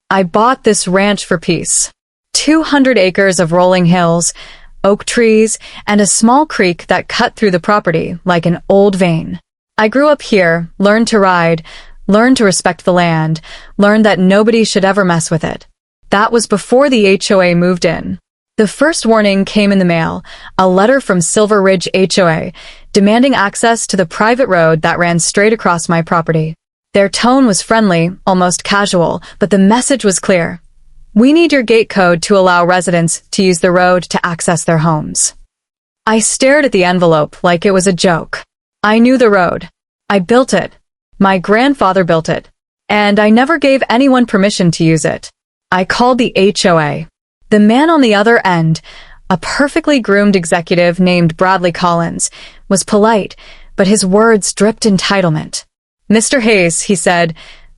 I bought this ranch for peace. 200 acres of rolling hills, oak trees, and a small creek that cut through the property like an old vein. I grew up here, learned to ride, learned to respect the land, learned that nobody should ever mess with it. That was before the HOA moved in. The first warning came in the mail, a letter from Silver Ridge HOA, demanding access to the private road that ran straight across my property. Their tone was friendly, almost casual, but the message was clear. We need your gate code to allow residents to use the road to access their homes. I stared at the envelope like it was a joke. I knew the road. I built it. My grandfather built it. And I never gave anyone permission to use it. I called the HOA. The man on the other end, a perfectly groomed executive named Bradley Collins, was polite, but his words dripped entitlement. Mr. Hayes, he said,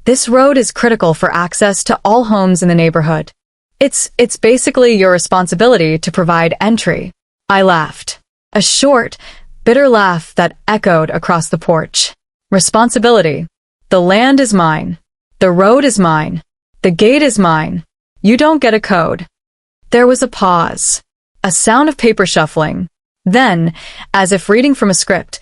this road is critical for access to all homes in the neighborhood. It's basically your responsibility to provide entry. I laughed. A short, bitter laugh that echoed across the porch. Responsibility. The land is mine. The road is mine. The gate is mine. You don't get a code. There was a pause. A sound of paper shuffling. Then, as if reading from a script,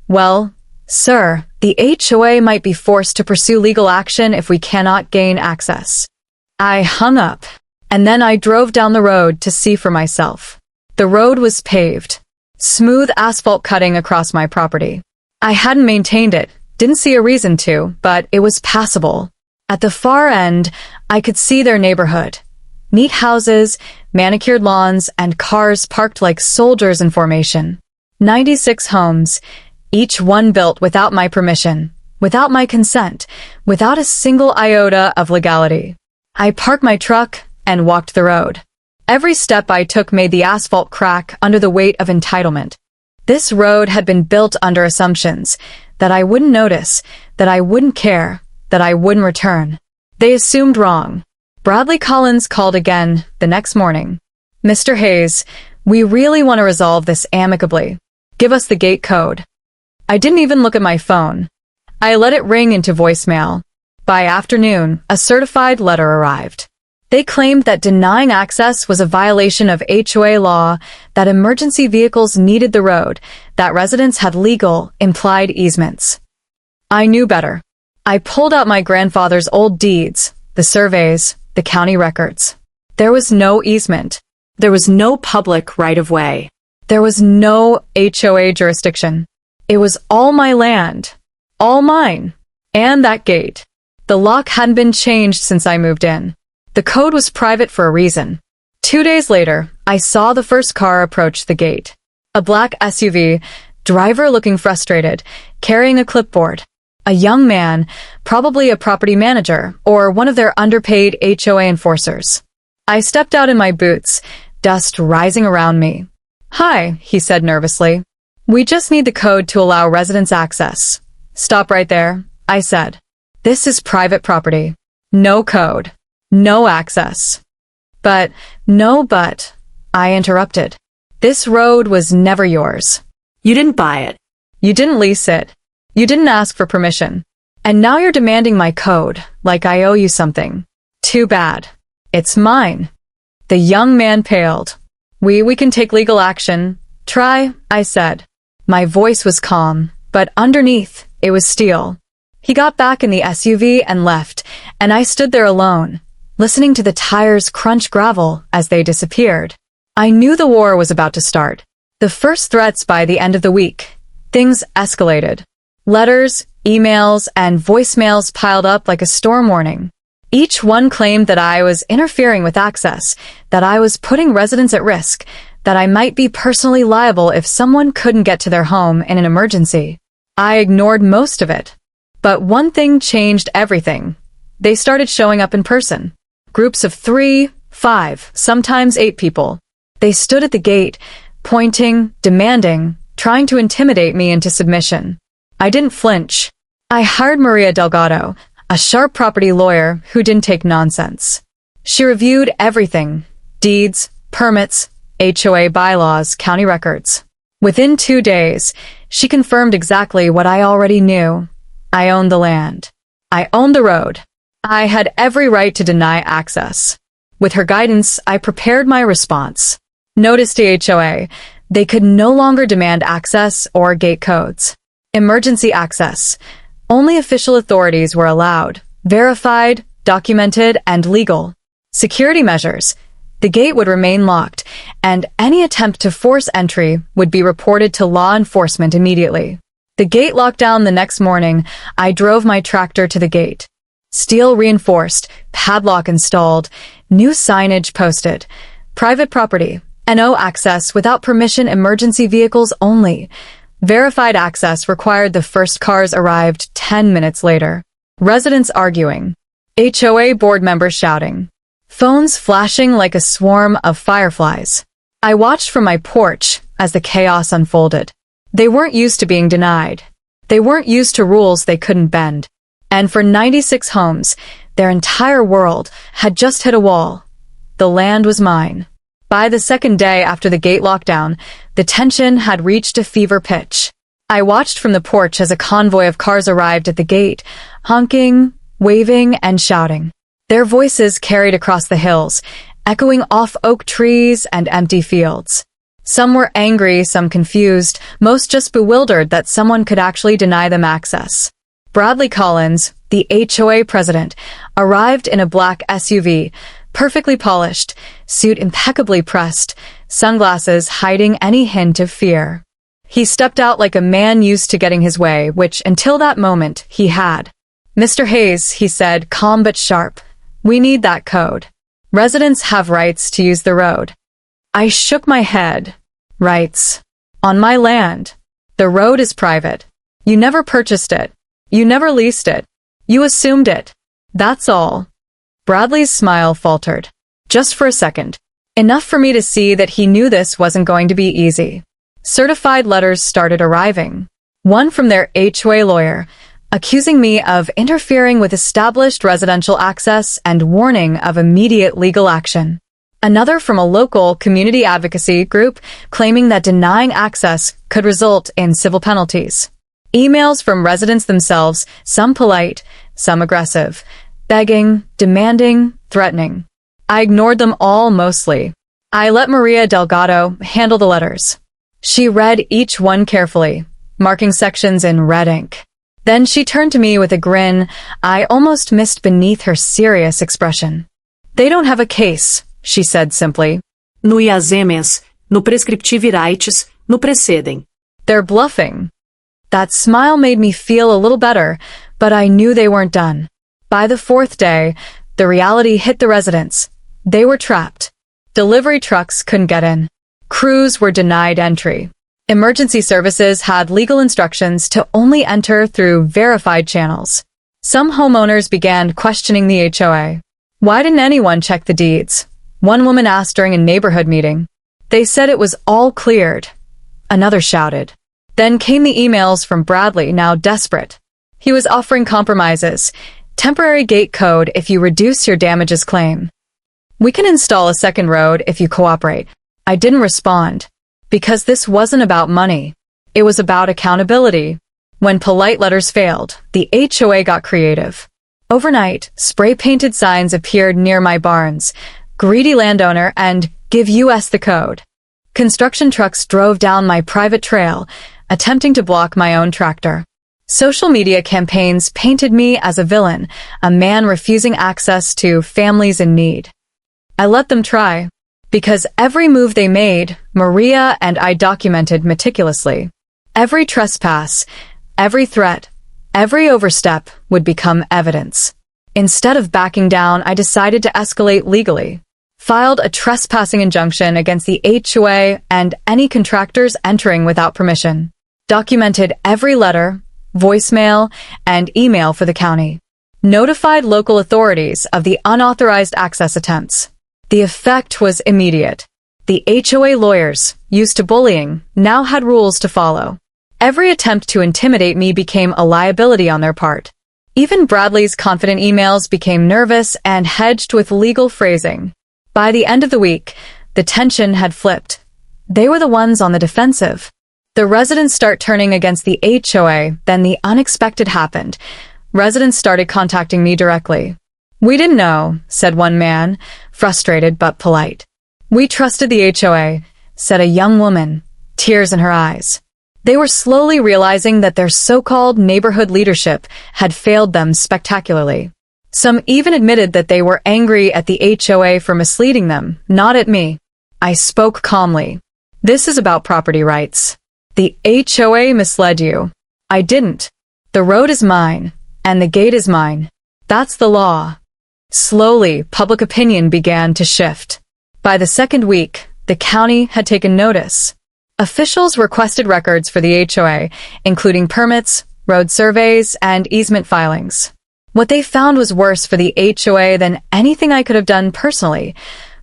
well, sir, the HOA might be forced to pursue legal action if we cannot gain access. I hung up, and then I drove down the road to see for myself. The road was paved. Smooth asphalt cutting across my property. I hadn't maintained it, didn't see a reason to, but it was passable. At the far end, I could see their neighborhood. Neat houses, manicured lawns, and cars parked like soldiers in formation. 96 homes, each one built without my permission, without my consent, without a single iota of legality. I parked my truck and walked the road. Every step I took made the asphalt crack under the weight of entitlement. This road had been built under assumptions that I wouldn't notice, that I wouldn't care, that I wouldn't return. They assumed wrong. Bradley Collins called again the next morning. Mr. Hayes, we really want to resolve this amicably. Give us the gate code. I didn't even look at my phone. I let it ring into voicemail. By afternoon, a certified letter arrived. They claimed that denying access was a violation of HOA law, that emergency vehicles needed the road, that residents had legal, implied easements. I knew better. I pulled out my grandfather's old deeds, the surveys, the county records. There was no easement. There was no public right-of-way. There was no HOA jurisdiction. It was all my land. All mine. And that gate. The lock hadn't been changed since I moved in. The code was private for a reason. 2 days later, I saw the first car approach the gate. A black SUV, driver looking frustrated, carrying a clipboard. A young man, probably a property manager, or one of their underpaid HOA enforcers. I stepped out in my boots, dust rising around me. Hi, he said nervously. We just need the code to allow residents access. Stop right there, I said. This is private property. No code. No access. But, I interrupted. This road was never yours. You didn't buy it. You didn't lease it. You didn't ask for permission. And now you're demanding my code, like I owe you something. Too bad. It's mine. The young man paled. We can take legal action. Try, I said. My voice was calm, but underneath, it was steel. He got back in the SUV and left, and I stood there alone, listening to the tires crunch gravel as they disappeared. I knew the war was about to start. The first threats by the end of the week. Things escalated. Letters, emails, and voicemails piled up like a storm warning. Each one claimed that I was interfering with access, that I was putting residents at risk, that I might be personally liable if someone couldn't get to their home in an emergency. I ignored most of it. But one thing changed everything. They started showing up in person. Groups of 3, 5, sometimes 8 people. They stood at the gate, pointing, demanding, trying to intimidate me into submission. I didn't flinch. I hired Maria Delgado, a sharp property lawyer who didn't take nonsense. She reviewed everything: deeds, permits, HOA bylaws, county records. Within 2 days, she confirmed exactly what I already knew. I owned the land. I owned the road. I had every right to deny access. With her guidance, I prepared my response. Notice to HOA, they could no longer demand access or gate codes. Emergency access. Only official authorities were allowed, verified, documented, and legal. Security measures. The gate would remain locked, and any attempt to force entry would be reported to law enforcement immediately. The gate locked down the next morning. I drove my tractor to the gate. Steel reinforced, padlock installed, new signage posted. Private property, NO access without permission, emergency vehicles only. Verified access required. The first cars arrived 10 minutes later. Residents arguing. HOA board members shouting. Phones flashing like a swarm of fireflies. I watched from my porch as the chaos unfolded. They weren't used to being denied. They weren't used to rules they couldn't bend. And for 96 homes, their entire world had just hit a wall. The land was mine. By the second day after the gate lockdown, the tension had reached a fever pitch. I watched from the porch as a convoy of cars arrived at the gate, honking, waving, and shouting. Their voices carried across the hills, echoing off oak trees and empty fields. Some were angry, some confused, most just bewildered that someone could actually deny them access. Bradley Collins, the HOA president, arrived in a black SUV, perfectly polished, suit impeccably pressed, sunglasses hiding any hint of fear. He stepped out like a man used to getting his way, which, until that moment, he had. "Mr. Hayes," he said, calm but sharp, "we need that code. Residents have rights to use the road." I shook my head. Rights. On my land. The road is private. You never purchased it. You never leased it. You assumed it. That's all. Bradley's smile faltered. Just for a second. Enough for me to see that he knew this wasn't going to be easy. Certified letters started arriving. One from their HOA lawyer, accusing me of interfering with established residential access and warning of immediate legal action. Another from a local community advocacy group claiming that denying access could result in civil penalties. Emails from residents themselves, some polite, some aggressive, begging, demanding, threatening. I ignored them all mostly. I let Maria Delgado handle the letters. She read each one carefully, marking sections in red ink. Then she turned to me with a grin I almost missed beneath her serious expression. "They don't have a case," she said simply. No IASMES, no prescriptive rights, no precedem. "They're bluffing." That smile made me feel a little better, but I knew they weren't done. By the fourth day, the reality hit the residents. They were trapped. Delivery trucks couldn't get in. Crews were denied entry. Emergency services had legal instructions to only enter through verified channels. Some homeowners began questioning the HOA. Why didn't anyone check the deeds? One woman asked during a neighborhood meeting. They said it was all cleared. Another shouted. Then came the emails from Bradley, now desperate. He was offering compromises. Temporary gate code if you reduce your damages claim. "We can install a second road if you cooperate." I didn't respond. Because this wasn't about money. It was about accountability. When polite letters failed, the HOA got creative. Overnight, spray-painted signs appeared near my barns. "Greedy landowner" and "Give US the code." Construction trucks drove down my private trail, attempting to block my own tractor. Social media campaigns painted me as a villain, a man refusing access to families in need. I let them try. Because every move they made, Maria and I documented meticulously. Every trespass, every threat, every overstep would become evidence. Instead of backing down, I decided to escalate legally. Filed a trespassing injunction against the HOA and any contractors entering without permission. Documented every letter, voicemail, and email for the county. Notified local authorities of the unauthorized access attempts. The effect was immediate. The HOA lawyers, used to bullying, now had rules to follow. Every attempt to intimidate me became a liability on their part. Even Bradley's confident emails became nervous and hedged with legal phrasing. By the end of the week, the tension had flipped. They were the ones on the defensive. The residents start turning against the HOA, then the unexpected happened. Residents started contacting me directly. "We didn't know," said one man, frustrated but polite. "We trusted the HOA," said a young woman, tears in her eyes. They were slowly realizing that their so-called neighborhood leadership had failed them spectacularly. Some even admitted that they were angry at the HOA for misleading them, not at me. I spoke calmly. "This is about property rights. The HOA misled you. I didn't. The road is mine, and the gate is mine. That's the law." Slowly, public opinion began to shift. By the second week, the county had taken notice. Officials requested records for the HOA, including permits, road surveys, and easement filings. What they found was worse for the HOA than anything I could have done personally.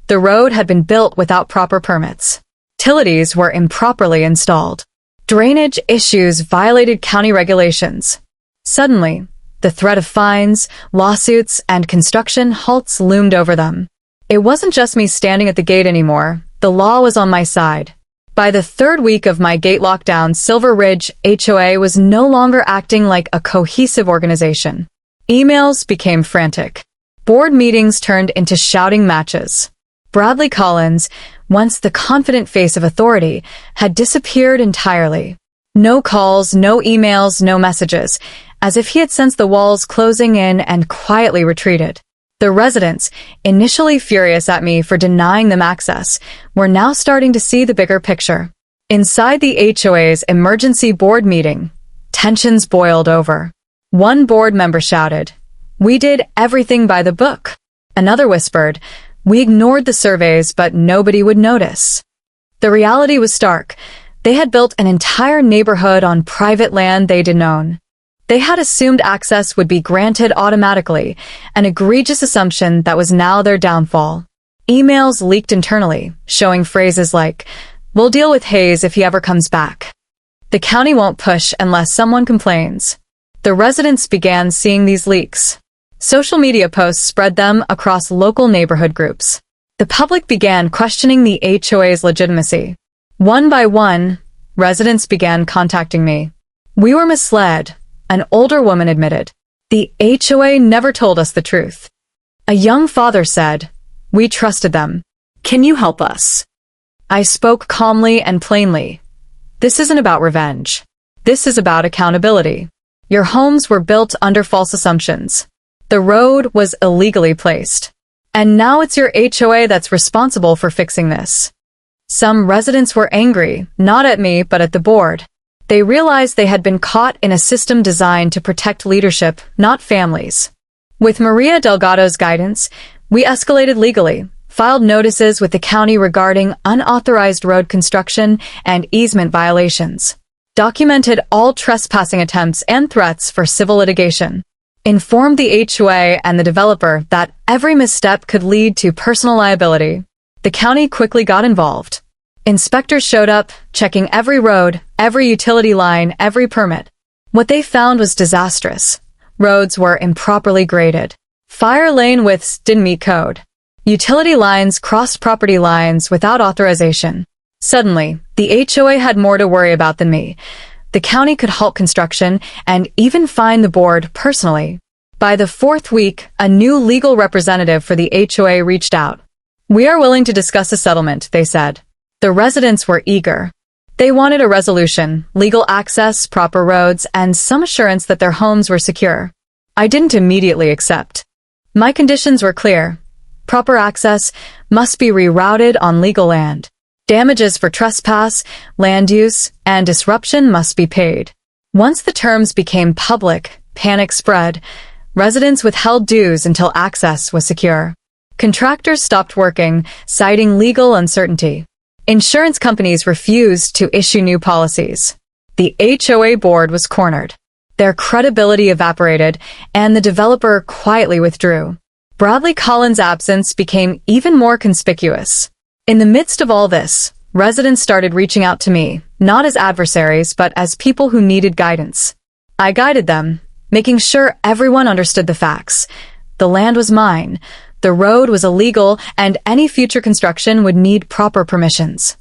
The road had been built without proper permits. Utilities were improperly installed. Drainage issues violated county regulations. Suddenly, the threat of fines, lawsuits, and construction halts loomed over them. It wasn't just me standing at the gate anymore. The law was on my side. By the third week of my gate lockdown, Silver Ridge HOA was no longer acting like a cohesive organization. Emails became frantic. Board meetings turned into shouting matches. Bradley Collins, once the confident face of authority, had disappeared entirely. No calls, no emails, no messages, as if he had sensed the walls closing in and quietly retreated. The residents, initially furious at me for denying them access, were now starting to see the bigger picture. Inside the HOA's emergency board meeting, tensions boiled over. One board member shouted, "We did everything by the book." Another whispered, "We ignored the surveys, but nobody would notice." The reality was stark. They had built an entire neighborhood on private land they didn't own. They had assumed access would be granted automatically, an egregious assumption that was now their downfall. Emails leaked internally, showing phrases like, "We'll deal with Hayes if he ever comes back." "The county won't push unless someone complains." The residents began seeing these leaks. Social media posts spread them across local neighborhood groups. The public began questioning the HOA's legitimacy. One by one, residents began contacting me. "We were misled," an older woman admitted. "The HOA never told us the truth." A young father said, "We trusted them. Can you help us?" I spoke calmly and plainly. "This isn't about revenge. This is about accountability. Your homes were built under false assumptions. The road was illegally placed. And now it's your HOA that's responsible for fixing this." Some residents were angry, not at me, but at the board. They realized they had been caught in a system designed to protect leadership, not families. With Maria Delgado's guidance, we escalated legally, filed notices with the county regarding unauthorized road construction and easement violations, documented all trespassing attempts and threats for civil litigation, informed the HOA and the developer that every misstep could lead to personal liability. The county quickly got involved. Inspectors showed up, checking every road, every utility line, every permit. What they found was disastrous. Roads were improperly graded. Fire lane widths didn't meet code. Utility lines crossed property lines without authorization. Suddenly, the HOA had more to worry about than me. The county could halt construction and even fine the board personally. By the fourth week, a new legal representative for the HOA reached out. "We are willing to discuss a settlement," they said. The residents were eager. They wanted a resolution, legal access, proper roads, and some assurance that their homes were secure. I didn't immediately accept. My conditions were clear. Proper access must be rerouted on legal land. Damages for trespass, land use, and disruption must be paid. Once the terms became public, panic spread. Residents withheld dues until access was secure. Contractors stopped working, citing legal uncertainty. Insurance companies refused to issue new policies. The HOA board was cornered. Their credibility evaporated, and the developer quietly withdrew. Bradley Collins' absence became even more conspicuous. In the midst of all this, residents started reaching out to me, not as adversaries, but as people who needed guidance. I guided them, making sure everyone understood the facts. The land was mine, the road was illegal, and any future construction would need proper permissions.